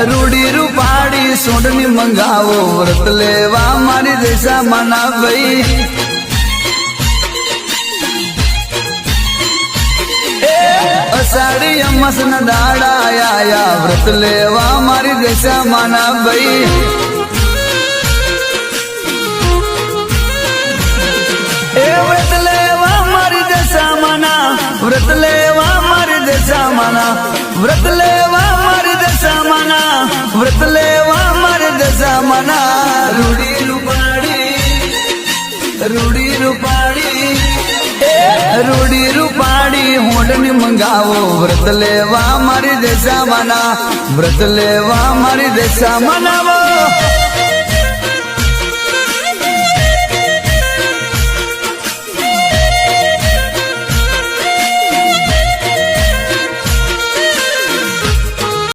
રૂડી રૂપાડી સોડની મંગાવો વ્રત લેવા મારી દેશા મના ભાઈ અષાઢી અમાસ ના દાડા આયા વ્રત લેવા મારી દેશા મના ભાઈ વ્રત લેવા મારી દેશા મના વ્રત લેવા મારી દેશા મના વ્રત લેવા મારી દેશા મના વ્રત લેવા મારી દેશા મના રૂડી રૂપાડી રૂડી રૂપાડી હોડની મંગાવો વ્રત લેવા મારી દેશા મના વ્રત લેવા મારી દેશા મનાવો